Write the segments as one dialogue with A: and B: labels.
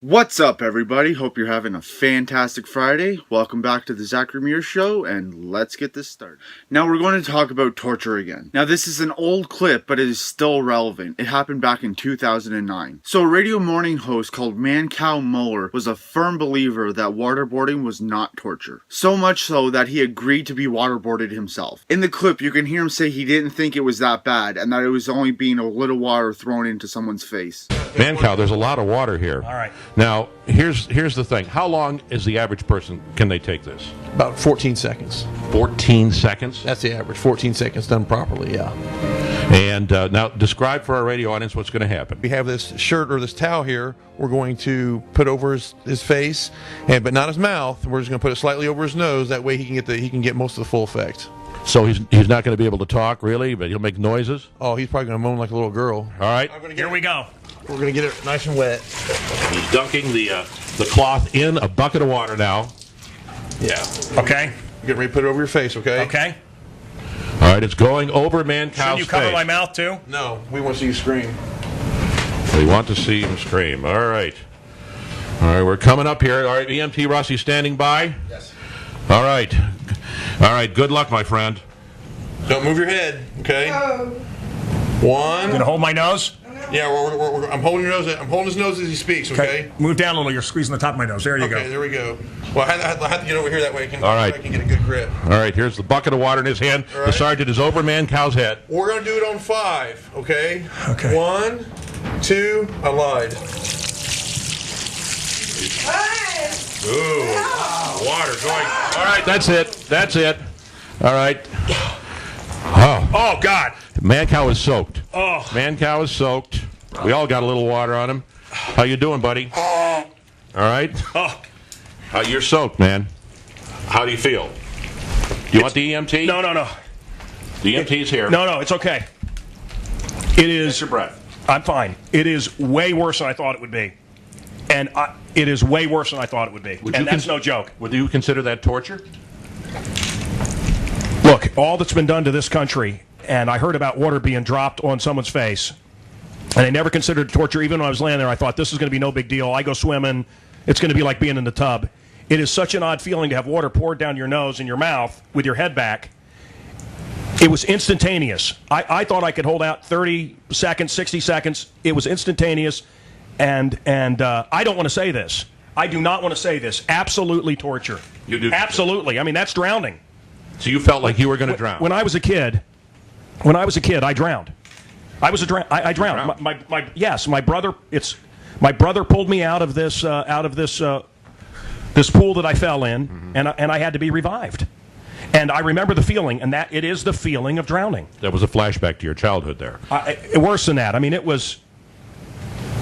A: What's up, everybody? Hope you're having a fantastic Friday. Welcome back to the Zachary Muir Show, and let's get this started. Now we're going to talk about torture again. Now this is an old clip, but it is still relevant. It happened back in 2009. So a radio morning host called Muir was a firm believer that waterboarding was not torture. So much so that he agreed to be waterboarded himself. In the clip, you can hear him say he didn't think it was that bad, and that it was only being a little water thrown into someone's face.
B: Mancow, there's a lot of water here.
C: All right.
B: Now, here's the thing. How long is the average person, can they take this?
D: About 14 seconds.
B: 14 seconds?
D: That's the average. 14 seconds done properly, yeah.
B: And now, describe for our radio audience what's going to happen.
D: We have this shirt or this towel here we're going to put over his face, but not his mouth. We're just going to put it slightly over his nose. That way he can get most of the full effect.
B: So he's not going to be able to talk, really, but he'll make noises?
D: Oh, he's probably going to moan like a little girl.
B: All right.
C: Here we go.
D: We're going to get it nice and wet.
B: He's dunking the cloth in a bucket of water now.
D: Yeah.
C: Okay.
D: Get ready to put it over your face, okay?
C: Okay.
B: All right, it's going over Mancow's face.
C: Shouldn't you cover my mouth, too?
D: No, we want to see you scream.
B: We want to see him scream. All right. All right, we're coming up here. All right, EMT Rossi standing by?
D: Yes.
B: All right. All right, good luck, my friend.
D: Don't move your head, okay? One.
C: You gonna hold my nose?
D: Yeah, I'm holding your nose. I'm holding his nose as he speaks, okay?
C: Move down a little. You're squeezing the top of my nose. There you go.
D: Okay, there we go. Well, I have to get over here that way.
B: All right.
D: I can get a good grip.
B: All right, here's the bucket of water in his hand.
D: All right.
B: The sergeant is over Mancow's head.
D: We're going to do it on 5, okay?
C: Okay.
D: 1, 2, I lied.
B: Ooh, water going. All right, that's it. That's it. All right.
C: Oh, God.
B: Mancow is soaked.
C: Oh.
B: Mancow is soaked. We all got a little water on him. How you doing, buddy? All right.
C: Oh.
B: You're soaked, man. How do you feel? You want the EMT?
C: No.
B: The EMT's here.
C: No, it's okay. It is.
B: Catch your breath.
C: I'm fine. It is way worse than I thought it would be. And it is way worse than I thought it would be. And that's no joke.
B: Would you consider that torture?
C: Look, all that's been done to this country, and I heard about water being dropped on someone's face, and I never considered torture. Even when I was laying there, I thought this is going to be no big deal. I go swimming. It's going to be like being in the tub. It is such an odd feeling to have water poured down your nose and your mouth with your head back. It was instantaneous. I thought I could hold out 30 seconds, 60 seconds. It was instantaneous, and I don't want to say this. I do not want to say this. Absolutely torture.
B: You do?
C: Absolutely. I mean, that's drowning.
B: So you felt like you were going to drown?
C: When I was a kid, I drowned. I drowned. My brother. My brother pulled me out of this this pool that I fell in, and I had to be revived. And I remember the feeling, and that it is the feeling of drowning.
B: That was a flashback to your childhood there.
C: Worse than that. I mean, it was.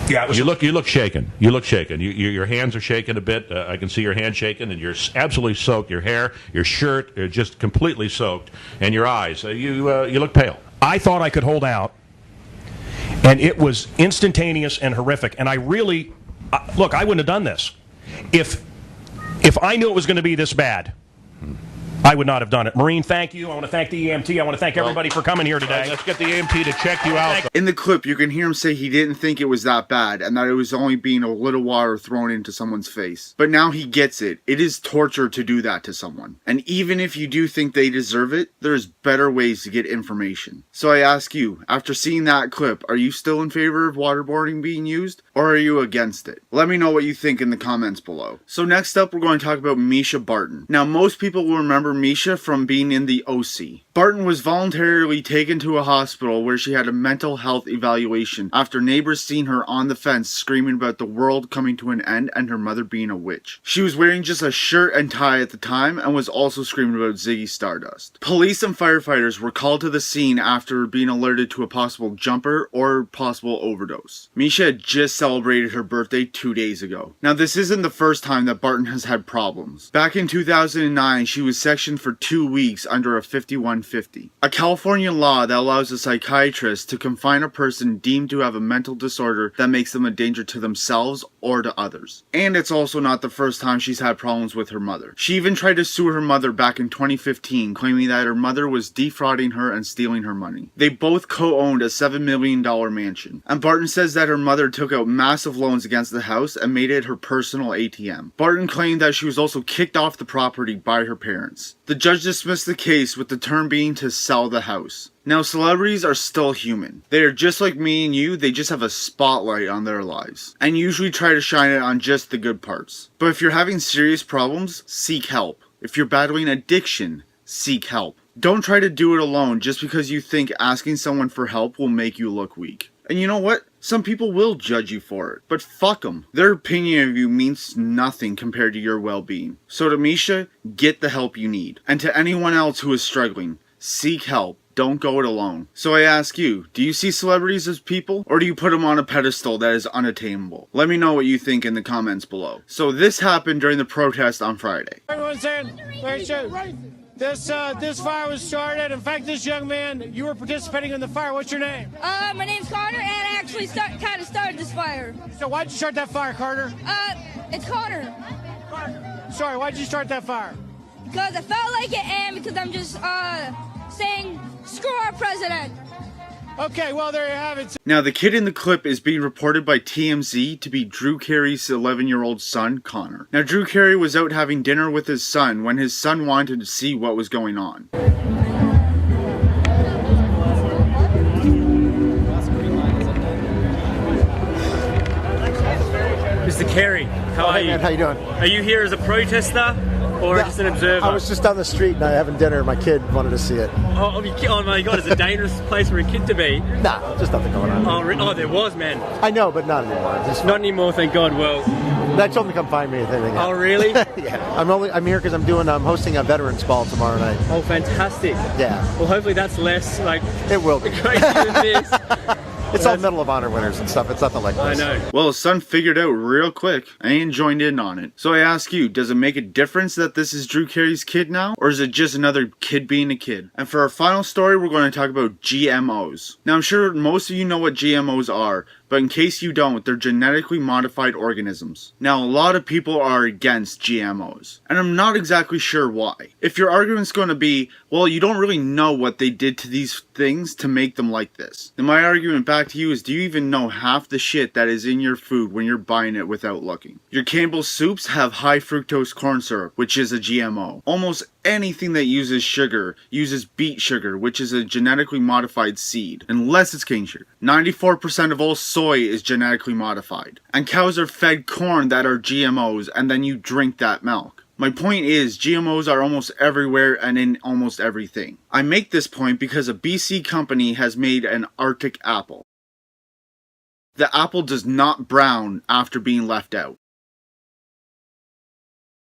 C: Yeah, it was.
B: You look shaken. You look shaken. Your hands are shaking a bit. I can see your hand shaking, and you're absolutely soaked. Your hair, your shirt, are just completely soaked, and your eyes. You look pale.
C: I thought I could hold out, and it was instantaneous and horrific. And I really, look, I wouldn't have done this if I knew it was going to be this bad. I would not have done it. Maureen, thank you. I want to thank the EMT. I want to thank everybody for coming here today.
B: Let's get the EMT to check you out.
A: In the clip, you can hear him say he didn't think it was that bad and that it was only being a little water thrown into someone's face. But now he gets it. It is torture to do that to someone. And even if you do think they deserve it, there's better ways to get information. So I ask you, after seeing that clip, are you still in favor of waterboarding being used? Or are you against it? Let me know what you think in the comments below. So next up, we're going to talk about Misha Barton. Now, most people will remember Misha from being in the OC. Barton was voluntarily taken to a hospital where she had a mental health evaluation after neighbors seen her on the fence screaming about the world coming to an end and her mother being a witch. She was wearing just a shirt and tie at the time and was also screaming about Ziggy Stardust. Police and firefighters were called to the scene after being alerted to a possible jumper or possible overdose. Misha had just celebrated her birthday 2 days ago. Now, this isn't the first time that Barton has had problems. Back in 2009, she was sexually injection for 2 weeks under a 5150. A California law that allows a psychiatrist to confine a person deemed to have a mental disorder that makes them a danger to themselves or to others. And it's also not the first time she's had problems with her mother. She even tried to sue her mother back in 2015, claiming that her mother was defrauding her and stealing her money. They both co-owned a $7 million mansion. And Barton says that her mother took out massive loans against the house and made it her personal ATM. Barton claimed that she was also kicked off the property by her parents. The judge dismissed the case with the term being to sell the house. Now, celebrities are still human. They are just like me and you, they just have a spotlight on their lives, and usually try to shine it on just the good parts. But if you're having serious problems, seek help. If you're battling addiction, seek help. Don't try to do it alone just because you think asking someone for help will make you look weak. And you know what? Some people will judge you for it, but fuck them. Their opinion of you means nothing compared to your well-being. So to Misha, get the help you need. And to anyone else who is struggling, seek help. Don't go it alone. So I ask you, do you see celebrities as people, or do you put them on a pedestal that is unattainable? Let me know what you think in the comments below. So this happened during the protest on Friday.
E: Everyone's saying, this fire was started. In fact, this young man, you were participating in the fire. What's your name?
F: My name's Connor, and I actually kind of started this fire.
E: So why'd you start that fire, Carter?
F: It's Connor.
E: Sorry, why'd you start that fire?
F: Because I felt like it, and because I'm just, saying, screw our president.
E: Okay, well, there you have it.
A: Now, the kid in the clip is being reported by TMZ to be Drew Carey's 11-year-old son, Connor. Now, Drew Carey was out having dinner with his son when his son wanted to see what was going on.
G: Mr. Carey, how are you?
H: Man, how you doing?
G: Are you here as a protester or just an observer?
H: I was just down the street and I having dinner. My kid wanted to see it.
G: Oh my God, it's a dangerous place for a kid to be.
H: Nah, just nothing going on.
G: Oh, there was, man.
H: I know, but not anymore.
G: Not anymore, thank God. Well,
H: I told him to come find me if anything.
G: Oh, really?
H: Yeah. I'm here because I'm hosting a veterans ball tomorrow night.
G: Oh, fantastic.
H: Yeah.
G: Well, hopefully that's less like
H: it will be
G: crazy than this.
H: It's all Medal of Honor winners and stuff. It's nothing like this.
G: I know.
A: Well, his son figured out real quick and joined in on it. So I ask you, does it make a difference that this is Drew Carey's kid now? Or is it just another kid being a kid? And for our final story, we're going to talk about GMOs. Now, I'm sure most of you know what GMOs are, but in case you don't, they're genetically modified organisms. Now, a lot of people are against GMOs, and I'm not exactly sure why. If your argument's going to be, well, you don't really know what they did to these things to make them like this, then my argument back to you is, do you even know half the shit that is in your food when you're buying it without looking? Your Campbell's soups have high fructose corn syrup, which is a GMO. Almost anything that uses sugar uses beet sugar, which is a genetically modified seed, unless it's cane sugar. 94% of all soy is genetically modified. And cows are fed corn that are GMOs, and then you drink that milk. My point is, GMOs are almost everywhere and in almost everything. I make this point because a BC company has made an Arctic apple. The apple does not brown after being left out.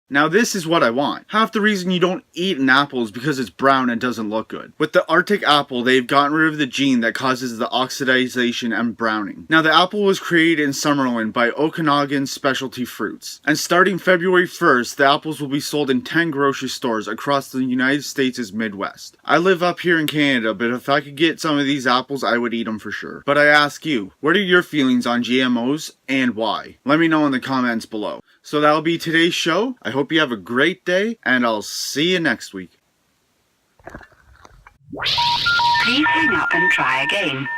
A: Now this is what I want. Half the reason you don't eat an apple is because it's brown and doesn't look good. With the Arctic apple, they've gotten rid of the gene that causes the oxidization and browning. Now the apple was created in Summerlin by Okanagan Specialty Fruits. And starting February 1st, the apples will be sold in 10 grocery stores across the United States' Midwest. I live up here in Canada, but if I could get some of these apples, I would eat them for sure. But I ask you, what are your feelings on GMOs and why? Let me know in the comments below. So that'll be today's show. I hope you have a great day, and I'll see you next week.
I: Please hang up and try again.